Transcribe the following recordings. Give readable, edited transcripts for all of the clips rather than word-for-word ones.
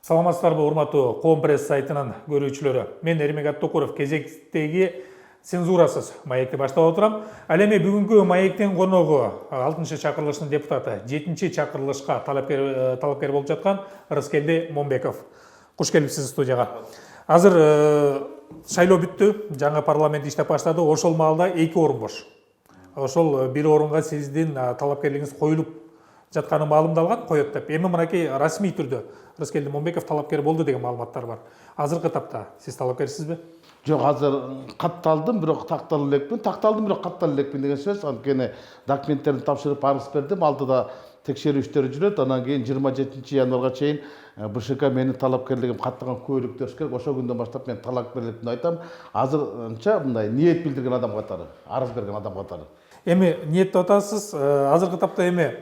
Саламатсыздарбы, урматтуу Коом пресс сайтынын көрүүчүлөрү. Мен Эрмек Аттокуров, кезектеги цензурасыз маекти баштап отурам. Ал эми бүгүнкү маектин коногу 6-чакырылыштын депутаты, 7-чакырылышка талапкер болуп жаткан Рыскелди Момбеков. Куш келипсиз студияга. Азыр шайлоо бүттү, жаңы парламент иштеп баштады. Ошол маалда 2 орун бош. Ошол бир орунга сиздин талапкерлигиңиз коюлуп жатканы маалымдалган, коет деп. Эми мынакей расмий түрдө Рыскелди Момбеков талапкер болду деген маалыматтар бар. Азыркы тапта сиз талапкерсизби? Жок, азыр катталдым, бирок такталып элекмин. Такталдым, бирок катталып элекмин деген сөз. Анткени документтерин тапшырып арыз бердим. Алдыда текшерүү иштери жүрөт. Анан кийин 27-январга чейин БШК менин талапкерлигим каттаган күбөлүктөр керек. Ошол күндөн баштап мен талапкерликти айтам. Азырынча мындай ниет билдирген адам катары, арыз берген адам катары. Эми ниет деп атасыз. Азыркы тапта эми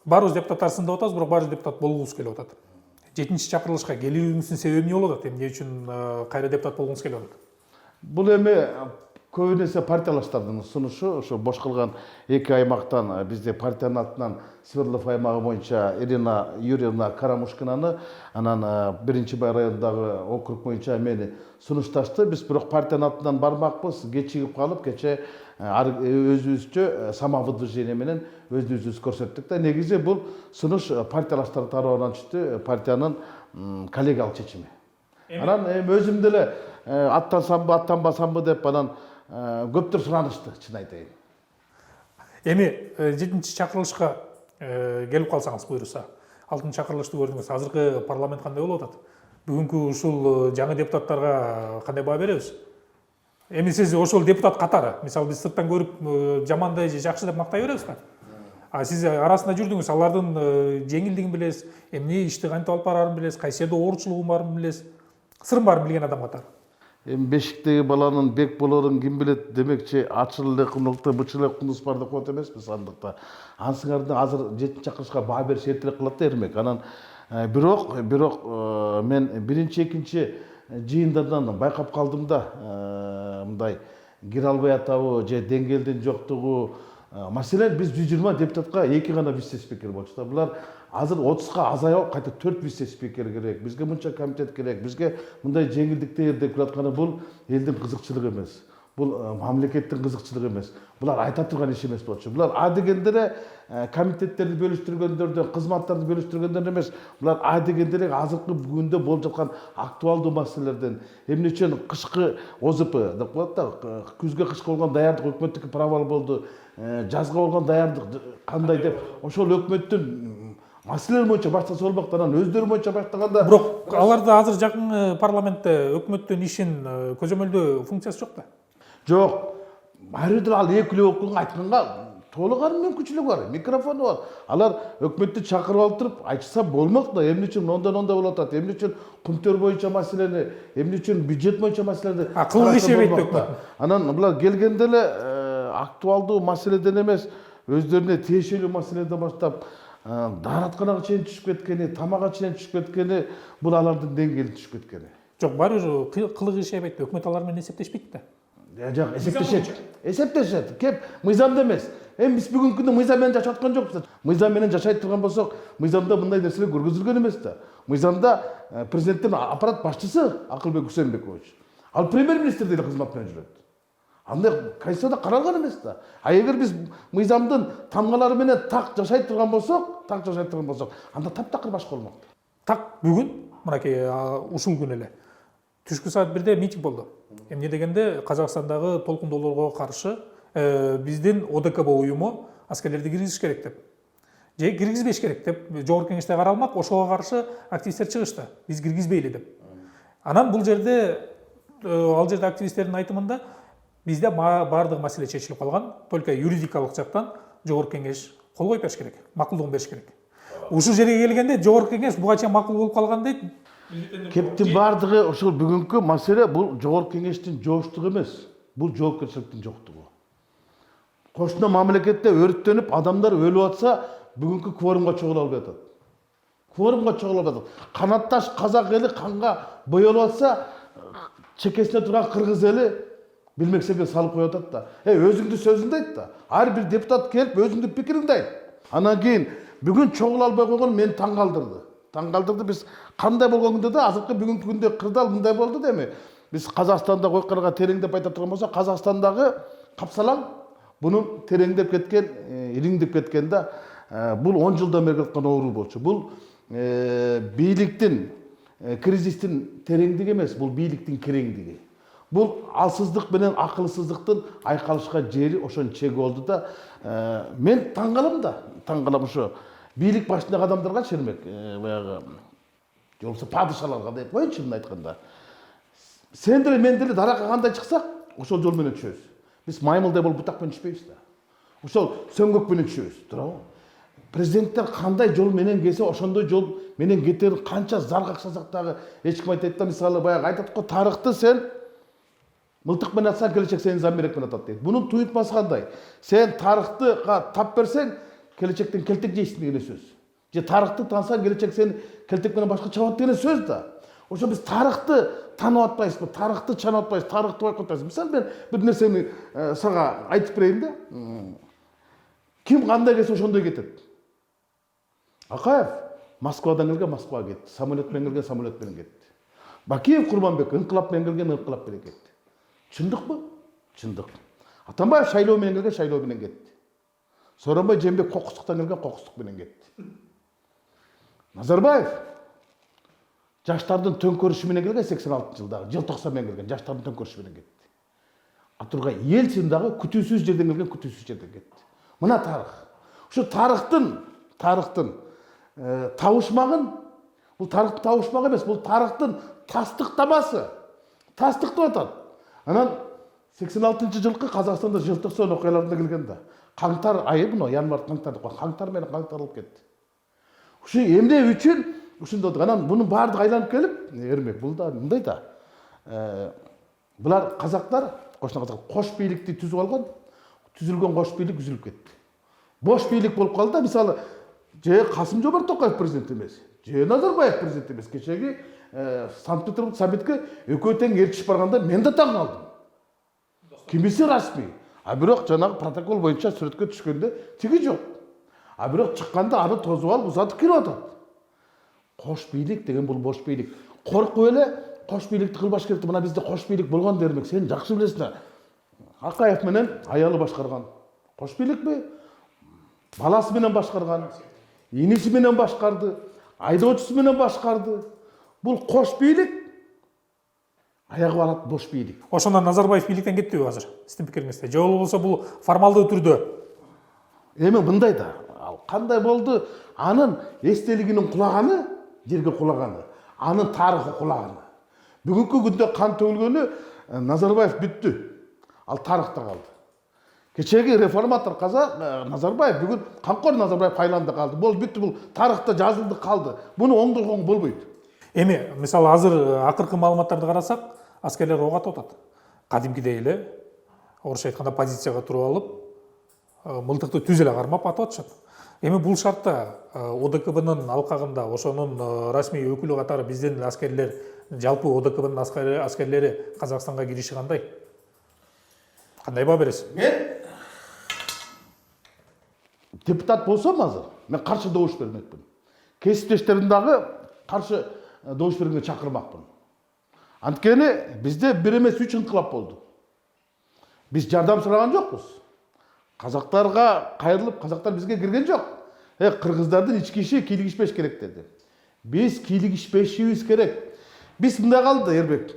баарыбыз депутаттар сындап атабыз, бирок баарыбыз депутат болгубуз келип атат. 7-чакырылышка келүүңүздүн себеби эмне болуп атат? Эмне үчүн кайра депутат болгуңуз келип атат? Бул эми көбүнесе партиялаштардын сунушу. Ошо бош кылган 2 аймактан бизде партиянын атынан Свердлов аймагы боюнча Ирина Юрьевна Карамушкинаны, анан 1-Бай районундагы округ боюнча мени сунушташты. Биз бирок партиянын атынан бармакпыз, кечигип калып, кече өзүбүзчө самовыдвижение менен өзүбүзү көрсөттүк да. Негизи бул сунуш партиялаштар тарабынан түштү, партиянын коллегиялык чечими. Анан өзүм деле аттансамбы, аттанбасамбы деп анан көптөр суранышты, чын айтайын. Эми 7-чакырылышка келип калсаңыз буюрса, 6-чакырылышты көрдүңүз. Азыркы парламент кандай болуп атат? Бүгүнкү ушул жаңы депутаттарга кандай баа беребиз? Эми сиз ошол депутат катары, мисалы биз сырттан көрүп жамандай же жакшы деп мактай беребиз да. Сиз арасында жүрдүңүз, алардын жеңилдигин билесиз, эмне ишти кантип алып барарын билесиз, кайсы жерде оорчулугун барын билесиз, сырын барын билген адам катары. Эми бешиктеги баланын бек болорун ким билет демекчи, ачыл эле кумдукта бычыл эле кумдус бар деп коет эмеспиз андыкта. Ансыңардын азыр 7-чакырышка баа бериш эртерээк кылат да Эрмек. Анан бирок мен 1-2 жыйындардан байкап калдым да, мындай кире албай атабы же деңгээлдин жоктугу. Маселен биз 120 депутатка 2 гана вице-спикер болчу да. Булар азыр 30га азайып кайта 4 вице-спикер керек. Бизге мынча комитет керек. Бизге мындай жеңилдиктер деп келатканы бул элдин кызыкчылыгы эмес. Бул мамлекеттин кызыкчылыгы эмес. Булар айта турган иш эмес болчу. Булар адегенде комитеттерди бөлүштүргөндөрдөн, кызматтарды бөлүштүргөндөрдөн эмес. Булар адегенде азыркы бүгүндө болуп жаткан актуалдуу маселелерден, эмне үчүн кышкы ОЗП деп коет да, күзгө кышкы болгон даярдык өкмөттүкү провал болду, жазга болгон даярдык кандай деп, ошол өкмөттүн маселелер боюнча баштаса болмок, анан өздөрү боюнча баштаганда. Бирок аларды азыр жакын парламентте өкмөттүн ишин көзөмөлдөө функциясы жок да. Жок, ар бир ал экилүү окуган айтканга толук мүмкүнчүлүгү бар, микрофону бар. Алар өкмөттү чакырып алып туруп айтса болмок да, эмне үчүн ондай болуп атат, эмне үчүн кумтөр боюнча маселени, эмне үчүн бюджет боюнча маселени кылып ишебейт өкмөт. Анан булар келгенде эле актуалдуу маселеден эмес, өздөрүнө тиешелүү маселеден баштап дааратканага чейин түшүп кеткени, тамага чейин түшүп кеткени, бул алардын деңгээли түшүп кеткени. Жок, баары бир кылык ишебейт, өкмөт алар менен эсептешпейт да. Жок, эсептешет. Кеп мыйзамда эмес. Эми биз бүгүнкү күндө мыйзам менен жашап аткан жокпуз. Мыйзам менен жашай турган болсок, мыйзамда мындай нерселер көргөзүлгөн эмес да. Мыйзамда президенттин аппарат башчысы Акылбек Усенбекович, ал премьер-министр деле кызмат менен жүрөт. Андай Конституцияда каралган эмес да. Эгер биз мыйзамдын тамгалары менен так жашай турган болсок, анда таптакыр башка болмок. Так бүгүн, мынакей ушул күн эле түшкү саат 1-де митинг болду. Эмне дегенде Казакстандагы толкундоолорго каршы биздин ОДКБ уюму аскерлерди киргизиш керек деп. Же киргизбеш керек деп жогорку кеңеште каралмак, ошого каршы активисттер чыгышты. Биз киргизбейли деп. Анан бул жерде ал жерде активисттердин айтымында бизде баардык маселе чечилип калган, только юридикалык жактан жогорку кеңеш кол коюп бериш керек, макулдугун бериш керек. Ушул жерге келгенде жогорку кеңеш буга чейин макул болуп калган дейт. Кептин баардыгы ошол бүгүнкү маселе бул жогорку кеңештин жооштугу эмес, бул жоопкерчиликтин жоктугу. Кошуна мамлекетте өрттөнүп, адамдар өлүп атса, бүгүнкү кворумга чогула албай атат. Канатташ казак эли канга боелуп атса, чекесине турган кыргыз эли билмексерге салып коюп атат да. Өзүңдүн сөзүңдү айт да. Ар бир депутат келип өзүңдүн пикириңди айт. Анан кийин бүгүн чогула албай койгон мени таң калтырды. Таң калтырды. Биз кандай болгон күндө да азыркы бүгүнкү күндө кырдаал мындай болду деме. Биз Казакстанда койкарга тереңдеп айта турган болсок, Казакстандагы капсалаң бунун тереңдеп кеткен, ириңдеп кеткен да. Бул 10 жылдан бери жаткан оору болчу. Бул бийликтин кризистин тереңдиги эмес, бул бийликтин кереңдиги. Бул алсыздык менен акылсыздыктын айкалышка жери ошон чеги болду да. Мен таң калам ошо бийлик башындагы адамдарга Чермек, баягы жолсо падышаларга деп коеюнчу мындай айтканда. Сен деле мен деле даракка кандай чыксак, ошол жол менен түшөбүз. Биз маймылдай болуп бутак менен түшпөйбүз да. Ошол сөңгөк менен түшөбүз, туурабы? Президенттер кандай жол менен келсе, ошондой жол менен кетерин канча заргак сазак дагы эч ким айтпайт да. Мисалы баягы айтат го, тарыхты сен мылтык менен атсаң, келечек сени замберек менен атат дейт. Бунун туйутмасы кандай? Сен тарыхты тап берсең, келечектен келтек жейсиң деген сөз. Же тарыхты тансаң, келечек сени келтек менен башка чабат деген сөз да. Ошо биз тарыхты танып атпайбызбы, тарыхты чанып атпайбыз, тарыхты байкатпайбыз. Мисалы мен бир нерсени сага айтып берейин да. Ким кандай келсе ошондой кетет. Акаев Москвадан келген Москвага кетти, самолет менен келген самолет менен кетти. Бакиев Курманбек инкылап менен келген инкылап менен кетти. Чындыкпы? Чындык. Атамбаев шайлоо менен келген шайлоо менен кетти. Сооронбай Жээнбек кокустуктан келген кокустук менен кетти. Назарбаев жаштардын төңкөрүшү менен келген 86-жылдагы, желтоқсан менен келген жаштардын төңкөрүшү менен кетти. Атургай Ельцин дагы күтүүсүз жерден келген күтүүсүз жерден кетти. Мына тарых. Ушу тарыхтын табышмагын, бул тарыхтын табышмагы эмес, бул тарыхтын тастыктамасы. Тастыктап атат. Анан 86-жылкы Казакстанда желтоқсан окуяларына келген да. Каңтар айы мына январь каңтар деп каңтар менен каңтарылып кетти. Ушу эмне үчүн ушундай анан мунун баардыгы айланып келип, Эрмек бул да мындай да. Булар казактар, кош бийликти түзүп алган, түзүлгөн кош бийлик үзүлүп кетти. Бош бийлик болуп калды да, мисалы же Касым-Жомарт Токаев президент эмес, же Назарбаев президент эмес. Кечеги Санкт-Петербург саммитке экөө тең ээрчишип барганда мен да таң калдым. Кимиси расмий, а бирок жанагы протокол боюнча сүрөткө түшкөндө тиги жок. А бирок чыкканда аны тозуп алып узатып кирип атат. Кош бийлик деген бул бош бийлик. Коркуп эле кош бийликти кылбаш керек. Мына бизде кош бийлик болгон Эрмек, сен жакшы билесиң. Акаев менен аялы башкарган. Кош бийликпи? Баласы менен башкарган, иниси менен башкарды, айдоочусу менен башкарды. Бул кош бийлик, аягы барат бош бийлик. Ошондон Назарбаев бийликтен кеттиби азыр? Сиздин пикириңизде? Же болбосо бул формалдуу түрдө? Эми мындай да, ал кандай болду? Анын эстелигинин кулаганы, жерге кулаганы, анын тарыхы кулаганы. Бүгүнкү күндө кан төгүлгөнү Назарбаев бүттү. Ал тарыхта калды. Кечеги реформатор казак Назарбаев бүгүн Камкор Назарбаев айланды калды. Бул бүттү, бул тарыхта жазылды калды. Буну оңдургонго болбойт. Эми мисалы азыр акыркы маалыматтарды карасак, аскерлер ок атып атат. Кадимкидей эле орусча айтканда позицияга туруп алып, мылтыкты түз эле кармап атып атышат. Эми бул шартта ОДКБнын алкагында ошонун расмий өкүлү катары биздин аскерлер, жалпы ОДКБнын аскерлери Казакстанга кириши кандай? Кандай баа бересиз? Мен депутат болсом азыр, мен каршы добуш бермекмин. Кесиптештерим дагы каршы добуш бергенге чакырмакмын. Анткени бизде бир эмес 3 инкылап болду. Биз жардам сураган жокпуз. Казактарга кайрылып, казактар бизге кирген жок. Кыргыздардын ички иши кийлигишпеш керек деди. Биз кийлигишпешибиз керек. Биз мындай калды, Эрбек.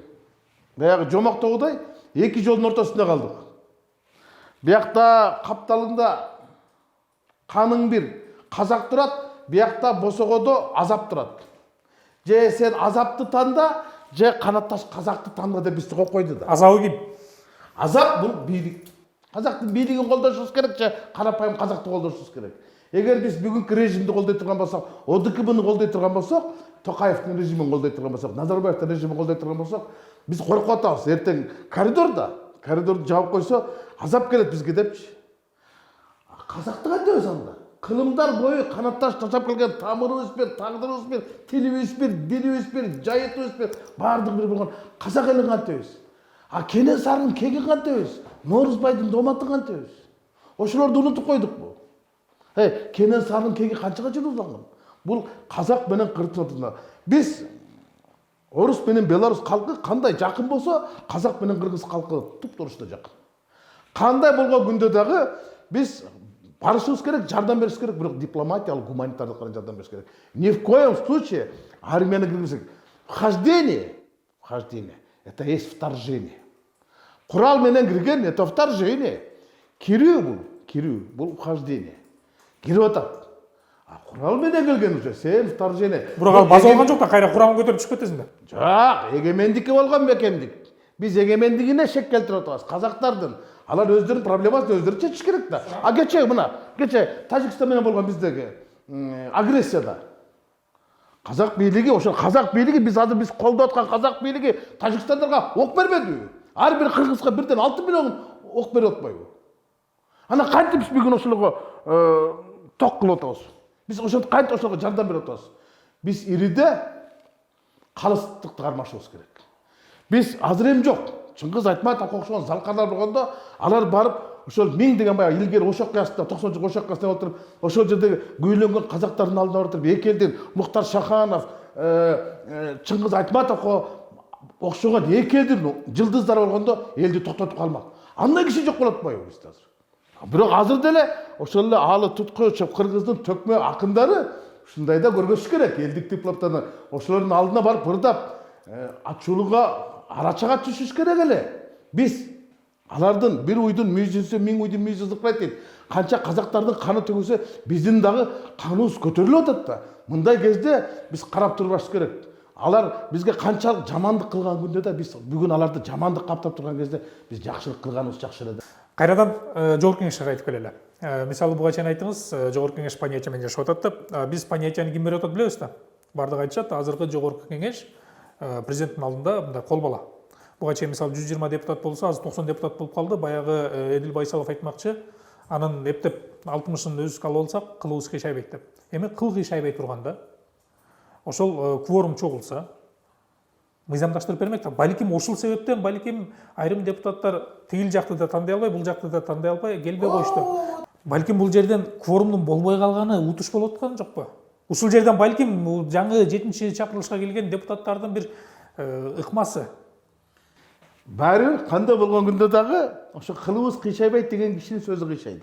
Баягы жомоктогудай эки жолдун ортосунда калдык. Биякта капталында каның бир казак турат, биякта босогодо азап турат. Же сен азапты танда, же канатташ казакты танда деп бизди коюп койду да. Азабы ким? Азап бул бийлик. Казактын бийлигин колдошубуз керек же карапайым казакты колдошубуз керек. Эгер биз бүгүнкү режимди колдой турган болсок, ОДКБны колдой турган болсок, Токаевдин режимин колдой турган болсок, Назарбаевдин режимин колдой турган болсок, биз коркуп атабыз. Эртең коридорду жаап койсо, азап келет бизге депчи. Казакты кантебиз анда? Кылымдар бою канатташ ташап келген тамырыбыз бир, тагдырыбыз бир, тилибиз бир, дилибиз бир, жайытыбыз бир, баардыгы бир болгон казак элин кантебиз? А Кенесарынын кегин кантебиз? Норузбайдын доматын кантебиз? Ошолорду унутуп койдукпу? Kenan Сарынын кеги канчага жыл узанган? Бул казак менен кыргыз ортосунда. Биз орус менен белорус калкы кандай жакын болсо, казак менен кыргыз калкы туп-турушта жакын. Кандай болгон күндө дагы биз барышыбыз керек, жардам беришибиз керек, бирок дипломатиялык, гуманитардык жардам беришибиз керек. Ни в коем случае армияны киргизсек, вхождение это есть вторжение. Курал менен кирген это вторжение. Кирүү бул вхождение. Кирип атат. А курал менен келген уже сен вторжение. Бирок ал база алган жок да, кайра курамын көтөрүп чыгып кетесиң да. Жок, эгемендикке болгон мекендик. Биз эгемендигине шек келтирип атабыз. Казактардын алар өздөрүнүн проблемасын өздөрү чечиш керек да. А кече Тажикстан менен болгон биздеги агрессияда казак бийлиги, ошол казак бийлиги биз колдоп аткан казак бийлиги Тажикстандарга ок бербедиби? Ар бир кыргызга бирден 6 миллион ок берип атпайбы? Ана кантип биз бүгүн ошолорго ток кылып атабыз? Биз кантип ошолорго жардам берип атабыз? Биз ириде калыстыкты кармашыбыз керек. Биз азыр эми жок. Чыңгыз Айтматовго окшогон залкарлар болгондо алар барып ошол 1000 деген баягы илгери ошок кыясында 90 ошок кыясында отуруп, ошол жердеги күйлөнгөн казактардын алдына отуруп, эки элдин Муктар Шаханов, Чыңгыз Айтматовго окшогон эки элдин жылдыздары болгондо элди токтотуп калмак. Андай киши жок болот атпайбы бизде азыр? Бирок азыр деле ошол эле Алы Туткоевич кыргыздын төкмө акындары ушундай да көргөзүш керек. Элдик дипломаттарды ошолордун алдына барып бырдап ачуулууга арачага түшүш керек эле. Биз алардын бир уйдун мүйүзүнсө 1000 уйдун мүйүзү ызыкпайт дейт. Канча казактардын каны төгүлсө биздин дагы каныбыз көтөрүлүп атат да. Мындай кезде биз карап турбашыбыз керек. Алар бизге канчалык жамандык кылган күндө да биз бүгүн аларды жамандык каптап турган кезде биз жакшылык кылганыбыз жакшы эле да. Кайрадан Жогорку Кеңешке кайтып келели. Мисалы буга чейин айттыңыз, Жогорку Кеңеш понятие менен жашап атат деп. Биз понятияны ким берип атат билебиз да. Бардыгы айтышат, азыркы Жогорку Кеңеш президенттин алдында мындай кол бала. Буга чейин мисалы 120 депутат болсо, азыр 90 депутат болуп калды. Баягы Эдил Байсалов айтмакчы, анын эптеп 60-ын өзүбүз алып алсак, кылыбыз кыйшайбайт деп. Эми кыл кыйшайбай турганда, ошол кворум чогулса, мыйзамдаштырып бермек да. Балким ушул себептен, балким айрым депутаттар тигил жакты да тандай албай, бул жакты да тандай албай келбей коюшту. Балким бул жерден кворумдун болбой калганы утуш болуп аткан жокпу? Ушул жерден балким жаңы 7-чи чакырылышка келген депутаттардын бир ыкмасы. Баары кандай болгон күндө дагы ошо кылыбыз кыйшайбайт деген кишинин сөзү кыйшайды.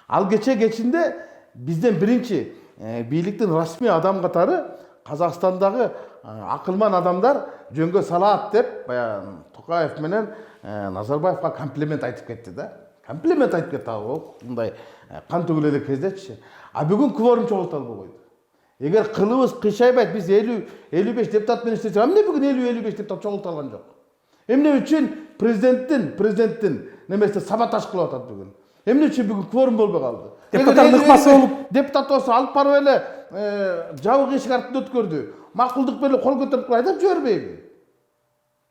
Ал кечинде бизден биринчи бийликтин расмий адам катары Казакстандагы акылман адамдар жөнгө салат деп баягы Токаев менен Назарбаевга комплимент айтып кетти да. Комплимент айтып кетти ал мындай кан төгүлө элек кездечи. А бүгүн кворум чогулта албай койду. Эгер кылыбыз кыйшайбайт, биз 50-55 депутат менен иштесек, эмне бүгүн 50-55 депутат чогулта алган жок? Эмне үчүн президенттин немесе саботаж кылып атат бүгүн? Эмне үчүн бүгүн кворум болбой калды? Депутаттардын ыкмасы болуп, депутат болсо алып барып эле жабык эшик артында өткөрдү. Макулдук берип кол көтөрүп айдап жибербейби?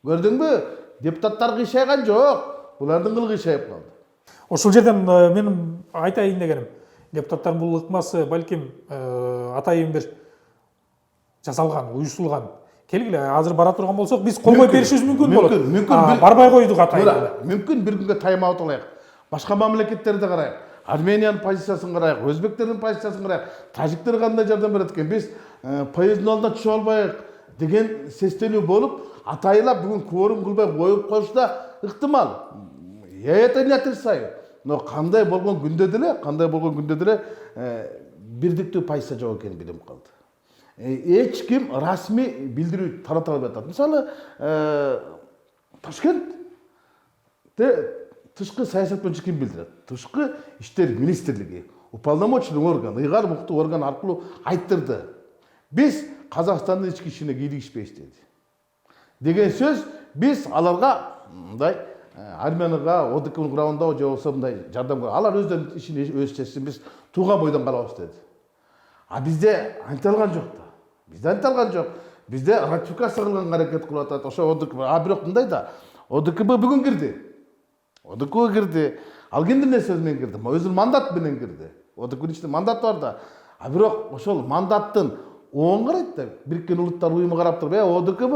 Көрдүңбү? Депутаттар кыйшайган жок. Булардын кылы кыйшайып калды. Ошол жерден мен айтайын дегеним, депутаттардын бул ыкмасы балким атайын бир жасалган, уюштулган. Келгиле, азыр бара турган болсок, биз колбой беришибиз мүмкүн болот. Мүмкүн. Барбай койдук атайын. Мүмкүн бир күнгө тайм аут алайык. Башка мамлекеттерди карайык. Армениянын позициясын карайык, өзбектердин позициясын карайык. Тажиктер кандай жардам берет экен? Биз поезддин алдына түшө албайык деген сестенүү болуп, атайылап бүгүн кворум кылбай коюп коюш да ыктымал. Я это не отрицаю. Но кандай болгон күндө деле бирдиктүү позиция жок экенин билип калды. Эч ким расмий билдирүү тарата албай атат. Мисалы, Ташкентте тышкы саясат боюнча ким билдирет? Тышкы иштер министрлиги, уполномоченный орган, ыйгар муктуу орган аркылуу айттырды. Биз Казакстандын ички ишине кийлигишпейбиз деди. Деген сөз биз аларга мындай армияныга, ОДКнын курамында же болсо мындай жардам берет. Алар өздөрүнүн ишин өзү чечсин, биз тууган бойдон калабыз деди. А бизде анталган жок да. Бизде ратификация кылганга аракет кылып атат. Ошо ОДК. Бирок мындай да. ОДКБ бүгүн кирди. ОДКБ кирди. Ал кимдин сөзү менен кирди? Өзүнүн мандат менен кирди. ОДКнын ичинде мандат бар да. А бирок ошол мандаттын оң қарайды да. Біріккен Ұлттар ұйымы қарап тұрып, ОДКБ,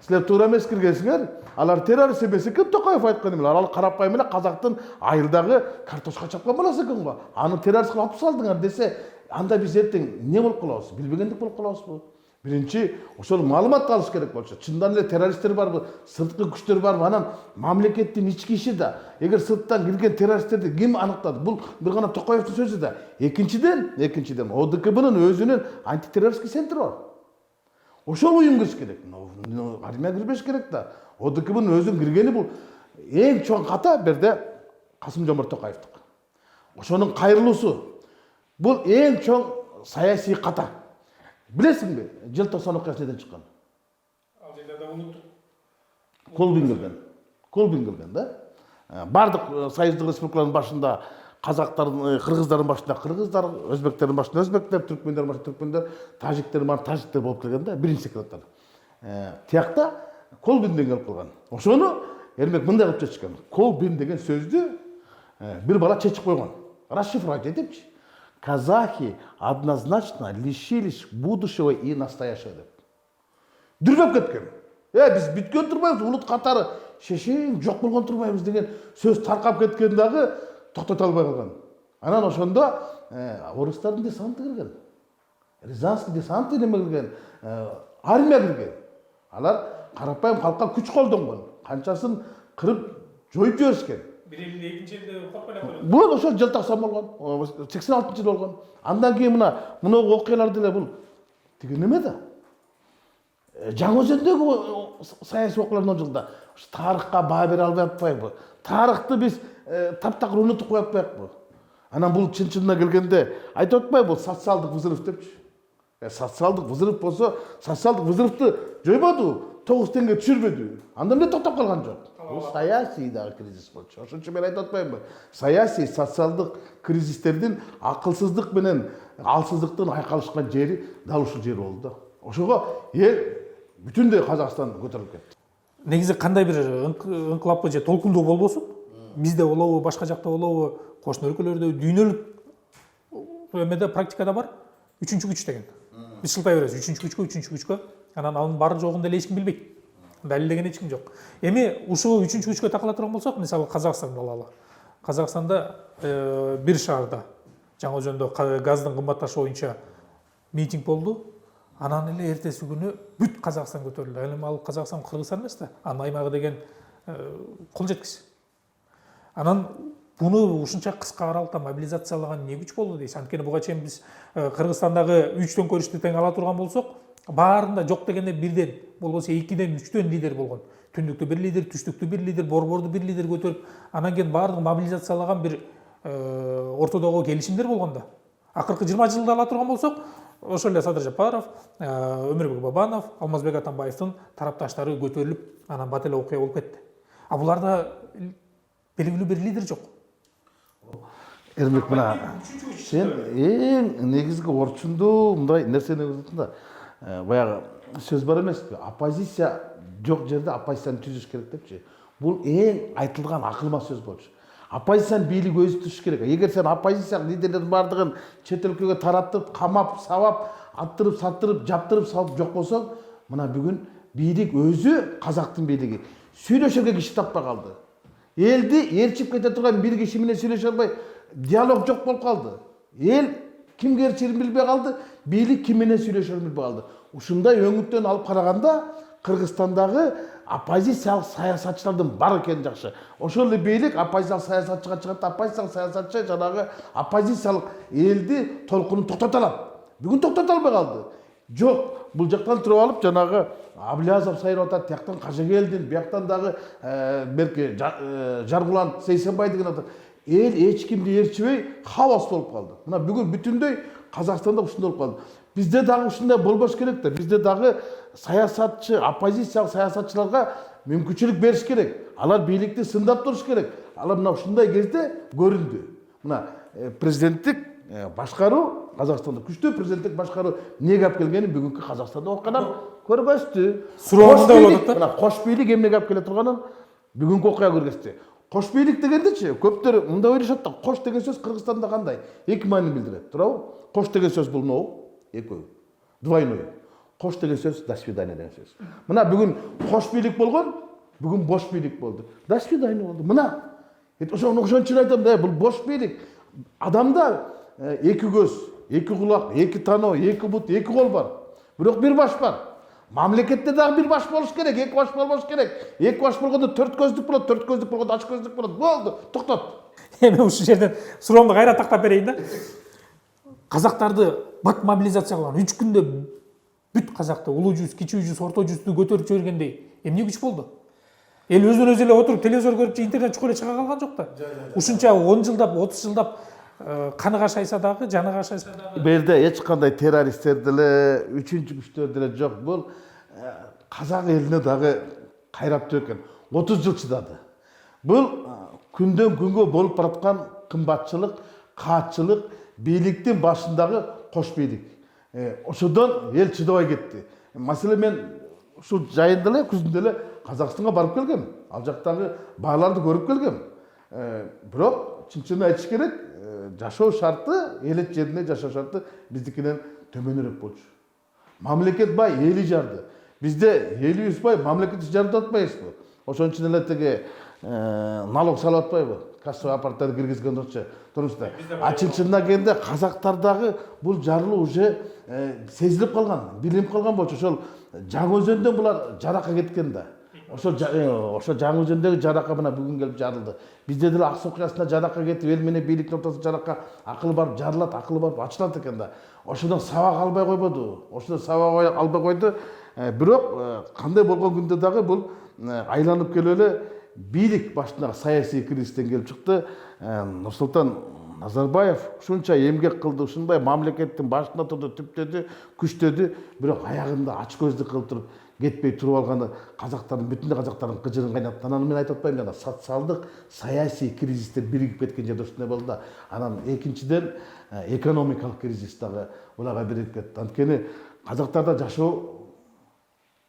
сілер тура емес кіргенсіңер, алар террорист емес екен, Тоқаев айтқан емел. Ал қарапайым эле қазақтың айылдағы картошка чапқан баласы екен ғой. Аны террорист қылып алып салдыңар десе, анда біз ертең не болып қалабыз? Билбегендік болып қалабыз бұл. Биринчи ошол маалымат алыш керек болчу. Чындан эле террористтер барбы, сырткы күчтөр барбы, анан мамлекеттин ички иши да. Эгер сырттан кирген террористтерди ким аныктады? Бул бир гана Токаевдин сөзү да. Экинчиден ОДКБнын өзүнүн антитеррористский центри бар. Ошол уюм кириш керек. Армия кирбеш керек да. ОДКБнын өзүнүн киргени бул эң чоң ката берде Касым-Жомарт Токаевдик. Ошонун кайрылуусу бул эң чоң саясий ката. Білесің бе, жыл 90 оқиғасы неден шыққан? Ал жерде да ұмыттық. Колбин келген, да? Бардық Союздық республикалардың башында қазақтардың, қырғыздардың башында қырғыздар, өзбектердің башында өзбектер, түркмендердің башында түркмендер, тажиктердің башында тажиктер болып келген, да? Бірінші секретар. Тияқта Колбинден келіп қалған. Ошоны Ермек мындай қылып шешкен. Колбин деген сөзді бір бала шешіп қойған. Расшифровать етепші. Казахи однозначно лишились будущего и настоящего деп. Дүрбеп кеткен. Біз бүткен тұрмаймыз, ұлт қатары шешең жоқ болған тұрмаймыз деген сөз тарқап кеткен дағы тоқтата албай қалған. Анан ошондо орыстардың десанты кірген. Рязанский десанты неме кірген, армия кірген. Алар қарапайым халыққа күч қолданған. Қаншасын қырып жойып жіберіскен. Екінші елде қорқпайлап бұл ошол жыл 90 болған, 86 жыл болған. Андан кейін мына окуялар деле бул тиги неме да? Жаңаөзөндөгү саясий окуялардын жылда тарыхка баа бере албай атпайбы? Тарыхты биз таптакыр унутуп кое атпайбы? Анан бул чын-чынына келгенде айтып атпайбы, бул социалдык взрыв депчи. Социалдык взрыв болсо, социалдык взрывды жойбоду, 9 теңге түшүрбөдү. Анда эмне токтоп калган жок? Бұл саяси дағы кризис болчу. Ошончо мен айтып атпаймынбы? Саяси, социалдык кризистердин акылсыздык менен алсыздыктын айкалышкан жери дал ушул жер болду. Ошого эл бүтүндөй Казакстан көтөрүлүп кетти. Негизи кандай бир ыңкылаппы же толкундуу болбосун, бизде болобу, башка жакта болобу, кошуна өлкөлөрдө дүйнөлүк эмеде практикада бар. Үчүнчү күч деген. Биз шылтай беребиз үчүнчү күчкө. Анан анын бары жогун деле эч ким билбейт. Далилдеген эч ким жок. Эми ушул үчүнчү күчкө такыла турган болсок, мисалы Казакстанды алалы. Казакстанда бир шаарда Жаңаөзөндө газдын кымбатташы боюнча митинг болду. Анан эле эртеси күнү бүт Казакстан көтөрүлдү. Эми ал Казакстан Кыргызстан эмес да, анын аймагы деген кол жеткис. Анан буну ушунча кыска аралыкта мобилизациялаган эмне күч болду дейсиз? Анткени буга чейин биз Кыргызстандагы 3 төңкөрүштү тең ала турган болсок, баарында жок дегенде бирден, болбосо 2ден 3төн лидер болгон. Түндүктө бир лидер, түштүктө бир лидер, борборду бир лидер көтөрүп, анан кийин баардыгы мобилизациялаган бир ортодогу келишимдер болгон да. Акыркы 20 жылда ала турган болсок, ошол эле Садыр Жапаров, Өмүрбек Бабанов, Алмазбек Атамбаевдин тарапташтары көтөрүлүп, анан бат эле окуя болуп кетти. А буларда белгилүү бир лидер жок. Эрмек мына сен эң негизги орчундуу мындай нерсени өзүтүн да. Баягы сөз бар эмеспи? Оппозиция жок жерде оппозицияны түзүш керек депчи. Бул эң айтылган акылма сөз болчу. Оппозициянын бийлиги өзү түзүш керек. Эгер сен оппозиция лидерлердин бардыгын чет өлкөгө тараттырып, камап, сабап, аттырып, саттырып, жаптырып салып жок болсоң, мына бүгүн бийлик өзү, казактын бийлиги сүйлөшөргө киши таппай калды. Элди ээрчип кете турган бир киши менен сүйлөшө албай, диалог жок болуп калды. Эл кимге ээрчирин билбей калды, бийлик ким менен сүйлөшөрүн билбей калды. Ушундай өңүттөн алып караганда Кыргызстандагы оппозициялык саясатчылардын бар экени жакшы. Ошол эле бийлик оппозициялык саясатчыга чыгат, оппозициялык саясатчы жанагы оппозициялык элди толкунун токтото алат. Бүгүн токтото албай калды. Жок, бул жактан туруп алып жанагы Аблязов сайрап атат, тияктан Кажагелдин, бияктан дагы берки Жаргулан Сейсенбай деген атат. Эл эч кимди ээрчибей хаос болуп калды. Мына бүгүн бүтүндөй Казакстанда ушундай болуп калды. Бизде дагы ушундай болбош керек да. Бизде дагы саясатчы, оппозициялык саясатчыларга мүмкүнчүлүк бериш керек. Алар бийликти сындап туруш керек. Алар мына ушундай кезде көрүндү. Мына президенттик башкаруу, Казакстанда күчтүү президенттик башкаруу эмнеге алып келгенин бүгүнкү Казакстанда окуядан көргөздү. Суроомунда болот да. Мына кош бийлик эмнеге алып келе турганын бүгүнкү окуя көргөздү. Кош бийлик дегендечи көптөр мындай ойлошот да, кош деген сөз Кыргызстанда кандай? Эки маанини билдирет, туурабы? Кош деген сөз бул ноу, экөө. Двойной. Кош деген сөз, до свидания деген сөз. Мына бүгін кош бийлик болгон, бүгін бош бийлик болды. До свидания болды. Мына ошон үчүн айтам да, бул бош бийлик. Адамда эки көз, эки кулак, эки тано, эки бут, эки кол бар. Бирок бир баш бар. Мамлекетте дагы бир баш болуш керек, эки баш болбош керек. Эки баш болгондо төрт көздүк болот, төрт көздүк болгондо ач көздүк болот. Болду, токтот. Эми ушул жерден суроомду кайра тактап берейин да. Казактарды бат мобилизация кылган 3 күндө бүт казакты, улуу жүз, кичүү жүз, орто жүздү көтөрүп жибергендей эмне күч болду? Эл өзүнө өзү эле отуруп телевизор көрүп интернет чукуп эле чыга калган жок да. Ушунча 10 жылдап, 30 жылдап каныга шайса дагы, жаныга шайса дагы. Бу жерде эч кандай террористтер деле, үчүнчү күчтөр деле жок. Бул казак элине дагы кайраптуу экен. 30 жыл чыдады. Бул күндөн күнгө болуп бараткан кымбатчылык, каатчылык, бийликтин башындагы кош бийлик. Ошодон эл чыдабай кетти. Маселе мен ушул жайында эле күзүндө эле Казакстанга барып келгем. Ал жактагы бааларды көрүп келгем. Бирок чын айтыш керек, жашоо шарты, элет жеринде жашоо шарты биздикинен төмөнүрөөк болчу. Мамлекет бай, эли жарды. Бизде элибиз бай, мамлекет жарды атпайбызбы? Ошон үчүн эле тиги налог салып атпайбы? Кассовый аппараттарды киргизген турушта. А чынына келгенде казактардагы бул жарылуу уже сезилип калган, билинип калган болчу. Ошол Жаңы-Өзөндөн булар жаракка кеткен да. Ошо Жаңы-Өзөндөгү жаракка мына бүгүн келип жарылды. Бизде деле Аксу окуясында жаракка кетип, эл менен бийликтин ортосунда жаракка акылы барып жарылат, акылы барып ачылат экен да. Ошодон сабак албай койбоду. Ошодон сабак албай койду. Бирок кандай болгон күндө дагы бул айланып келип эле бийлик башындагы саясий кризистен келип чыкты. Нурсултан Назарбаев ушунча эмгек кылды, ушундай мамлекеттин башында турду, түптөдү, күчтөдү, бирок аягында ач көздүк кылып туруп кетпей туруп алганы казактардын, бүтүн казактардын кыжырын кайнатты. Анан мен айтып атпайм жана социалдык, саясий кризистер биригип кеткен жерде ушундай болду да. Анан экинчиден экономикалык кризис дагы буларга биригип кетти. Анткени казактарда жашоо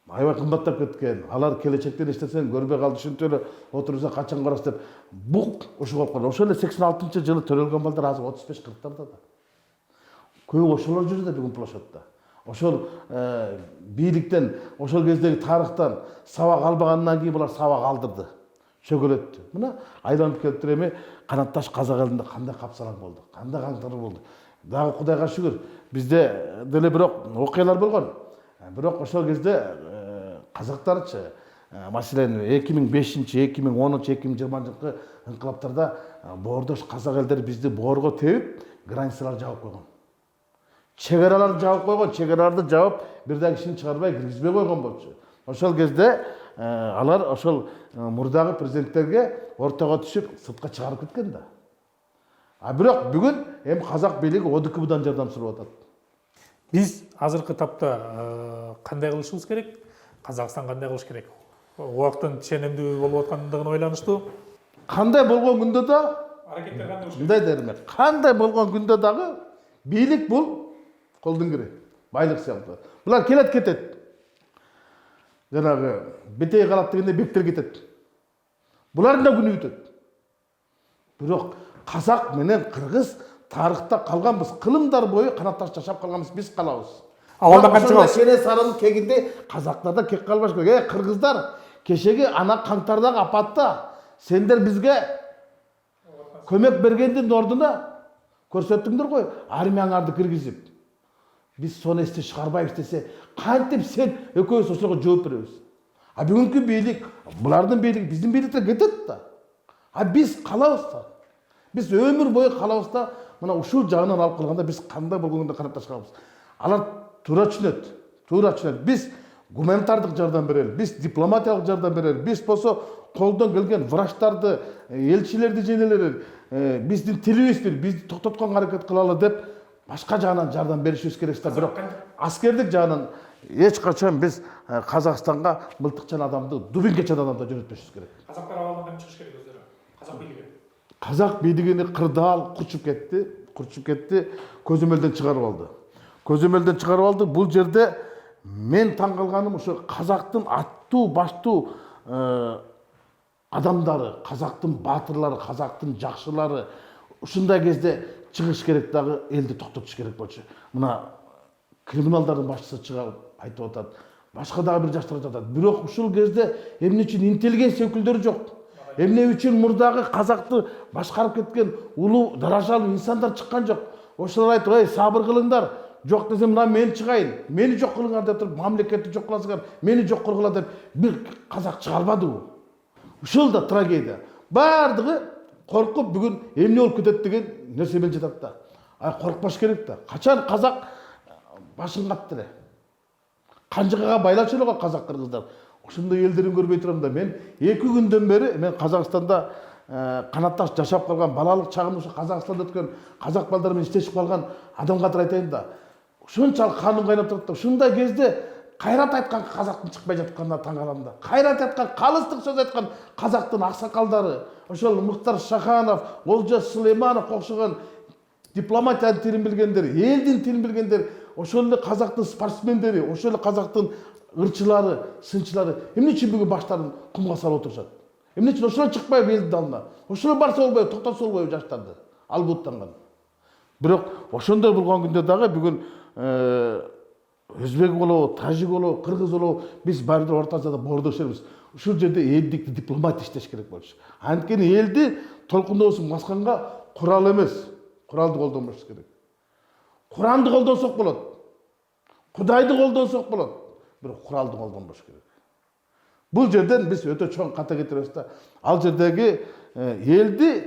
аябай кымбаттап кеткен. Алар келечектен эчтесен көрбөй калды, ушинтип эле отурса качан карас деп бук ушуга болуп калды. Ошол эле 86-жылы төрөлгөн балдар азыр 35-40-тарда да. Көп ошолор жүрдү да бүгүн площадьта. Ошол бийликтен, ошол кездеги тарыхтан сабак албагандан кийин булар сабак алдырды, чөгөлөттү. Мына айланып келип туруп эми Канатташ казак элинде кандай капсалаң болду, кандай каңтар болду. Дагы Кудайга шүгүр, бизде деле бирок окуялар болгон. Бирок ошол кезде казактарчы, маселен 2005-2010, 2020-жылкы инкылаптарда боордош казак элдер бизди боорго тебип, границаларды жаап койгон. Чегараларды жаап койгон, чегараларды жаап, бир да кишини чыгарбай киргизбей койгон болчу. Ошол кезде алар ошол мурдагы президенттерге ортого түшүп, сыртка чыгарып кеткен да. А бирок бүгүн эми казак бийлиги ОДКБдан жардам сурап атат. Биз азыркы тапта кандай кылышыбыз керек? Казакстан кандай кылыш керек? Убакыттын ченемдүү болуп аткандыгын ойлонушту. Кандай болгон күндө да Аракеттер кандай болуш керек? мындай дерме. Кандай болгон күндө дагы бийлик бул колдун кири, байлык сыяктуу. Булар келет кетет. Жанагы бетей калат дегенде бектер кетет. Булардын да күнү бүтөт. Бирок казак менен кыргыз тарыхта калганбыз. Кылымдар бою канатташ жашап калганбыз, биз калабыз. Абалдан кантчыбыз? Кенесарынын кегинде казактарда кек калбаш керек. Кыргыздар, кечеги ана каңтардагы апатта сендер бизге көмөк бергендин ордуна көрсөттүңдөр го, армияңарды киргизип. Биз сону эстен чыгарбайбыз десе, кантип сен экөөбүз ошого жооп беребиз? А бүгүнкү бийлик, булардын бийлиги, биздин бийликтер кетет да. А биз калабыз да. Биз өмүр бою калабыз да. Мына ушул жагынан алып калганда биз кандай болгондо канатташ калабыз. Алар туура түшүнөт. Биз гуманитардык жардам берели, биз дипломатиялык жардам берели, биз болсо колдон келген врачтарды, элчилерди женелери, биздин тилибизди, бизди токтотконго аракет кылалы деп башка жагынан жардам беришибиз керек да. Бирок аскердик жагынан эч качан биз Казакстанга мылтыкчан адамды, дубинкечен адамды жөнөтпөшүбүз керек. Казактар абалдан чыгыш керек өздөрү. Казак бийлиги. Казак бийлигини кырдаал курчуп кетти, көзөмөлдөн чыгарып алды. Бул жерде мен таң калганым ошо казактын аттуу, баштуу адамдары, казактын баатырлары, казактын жакшылары ушундай кезде чыгыш керек дагы, элди токтотуш керек болчу. Мына криминалдардын башчысы чыгып айтып атат, башка дагы бир жаштар айтып атат. Бирок ушул кезде эмне үчүн интеллигенция өкүлдөрү жок? Эмне үчүн мурдагы казакты башкарып кеткен улуу даражалуу инсандар чыккан жок? Ошолор айтып, "Эй, сабыр кылыңдар. Жок десем, мына мен чыгайын. Мени жок кылыңар" деп туруп, мамлекетти жок кыласыңар, мени жок кылгыла деп бир казак чыга албадыбы? Ушул да трагедия. Бардыгы коркуп бүгүн эмне болуп кетет деген нерсе менен жатат да. Коркпош керек да. Качан казак башын капты эле. Канжыгага байлачу эле казак кыргыздар. Ошондой элдерин көрбөй турам да. Мен 2 күндөн бери мен Казакстанда канатташ жашап калган, балалык чагымда ошо Казакстанда өткөн казак балдар менен иштешип калган адам катары айтайын да. Ушунчалык каным кайнап турат да. Ушундай кезде кайрат айткан казактын чыкпай жатканына таң калам да. Кайрат айткан, калыстык сөз айткан казактын аксакалдары, ошол Муктар Шаханов, Олжас Сулейманов окшогон дипломатиянын тилин билгендер, элдин тилин билгендер, ошол эле казактын спортсмендери, ошол эле казактын ырчылары, сынчылары эмне үчүн бүгүн баштарын кумга салып отурушат? Эмне үчүн ошолор чыкпайбы элдин алдына? Ошолор барса болбойбу, токтотсо болбойбу жаштарды? Албуттанган. Бирок ошондой болгон күндө дагы бүгүн өзбек болобу, тажик болобу, кыргыз болобу, биз баардыгы ортасында бордош элбиз. Ушул жерде элдикти дипломат иштеш керек болчу. Анткени элди толкундоосун басканга курал эмес, куралды колдонбош керек. Куранды колдонсок болот. Кудайды колдонсок болот. Бирок куралды колдонбош керек. Бул жерден биз өтө чоң ката кетиребиз да. Ал жердеги элди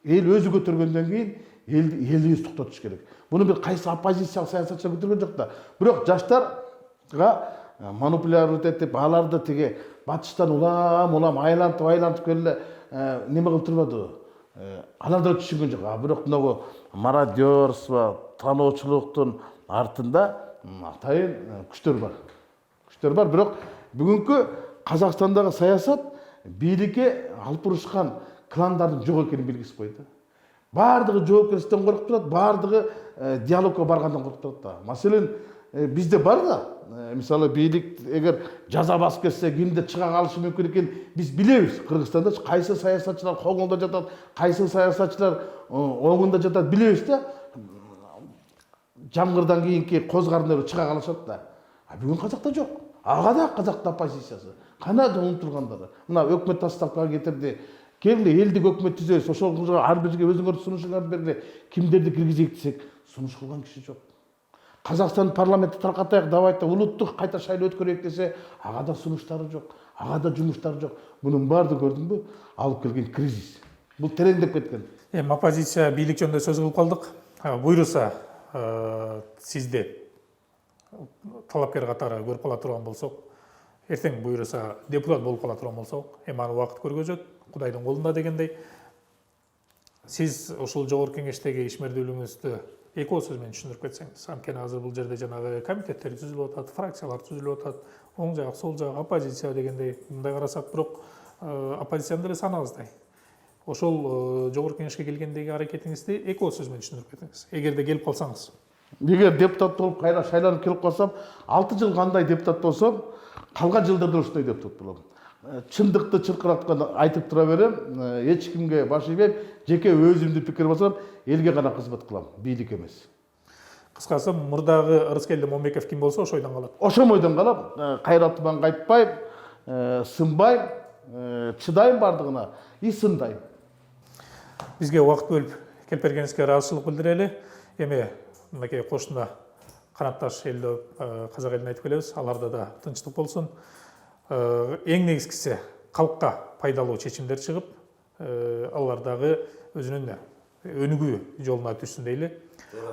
эл өзү көтөргөндөн кийин элибиз токтотуш керек. Буну бир кайсы оппозициялык саясатчы көтөргөн жок да. Бирок жаштарга манипулировать этип, аларды тиги батыштан улам айлантып келе неме кылып турбадыбы? Алар да түшүнгөн жок. Бирок мынагу мародерство, таноочулуктун артында атайын күчтөр бар. Күчтөр бар, бирок бүгүнкү Казакстандагы саясат бийликке алып урушкан кландардын жок экенин белгисип койду. Бардыгы жоопкерчиликтен коркуп турат, бардыгы диалогко баргандан коркуп турат да. Маселен бизде бар да, мисалы бийлик эгер жаза басып кетсе кимде чыга калышы мүмкүн экенин биз билебиз. Кыргызстанда кайсы саясатчылар коңолдо жатат, кайсы саясатчылар оңунда жатат билебиз да. Жамгырдан кийинки козгарындар чыга калышат да. Бүгүн казакта жок. Ага да казактын оппозициясы. Кана да унутулгандары. Мына өкмөт отставкага кетирди. Келди элдик өкмөт түзөбүз. Ошол ар бирге өзүңөр сунушуңарды бергиле. Кимдерди киргизейик десек, сунуш кылган киши жок. Казакстан парламентти таркатайык, давайте улуттук кайта шайлоо өткөрөйүк десе, ага да сунуштары жок. Ага да жумуштары жок. Мунун баардыгы көрдүңбү? Алып келген кризис. Бул тереңдеп кеткен. Оппозиция бийлик жөнүндө сөз кылып калдык. Буйруса сизди талапкер катары көрүп кала турган болсок, эртең буйруса депутат болуп кала турган болсок, аны убакыт көргөзөт, Кудайдын колунда дегендей. Сиз ушул жогорку кеңештеги ишмердүүлүгүңүздү эки ооз сөз менен түшүндүрүп кетсеңиз. Анткени азыр бул жерде жанагы комитеттер түзүлүп атат, фракциялар түзүлүп атат, оң жак, сол жак, оппозиция дегендей. Мындай карасак, бирок оппозицияны деле санабыздай. Ошол жогорку кеңешке келгендеги аракетиңизди эки ооз сөз менен түшүндүрүп кетиңиз. Эгерде келип калсаңыз. Эгер депутат болуп кайра шайланып келип калсам, 6 жыл кандай депутат болсом, калган жылдарда ушундай депутат болом. Чындыкты чыркыраткан айтып тура берем, эч кимге баш ийбейм, жеке өзүмдүн пикир болсом, элге гана кызмат кылам, бийлик эмес. Кыскасы, мурдагы Ырыскелди Момбеков ким болсо, ошо ойдон калат. Ошо ойдон калам, кайратыман кайтпайм, сынбайм, чыдайм бардыгына, и сындайм. Бизге убакыт бөлүп келип бергениңизге ыраазычылык билдирели. Эми мынакей кошуна канатташ элдөө казак элине айтып келебиз. Аларда да тынчтык болсун. Эң негизгиси калкка пайдалуу чечимдер чыгып, алар дагы өзүнүн өнүгүү жолуна түшсүн дейли.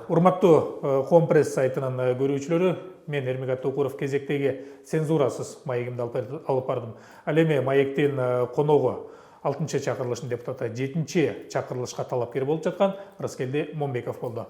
Урматтуу Коом пресс сайтынын көрүүчүлөрү, мен Эрмек Токуров кезектеги цензурасыз маегимди алып бардым. Ал эми маектин коногу 6-чы чакырылыштын депутаты 7-чи чакырылышка талапкер болуп жаткан Ырыскелди Момбеков болду.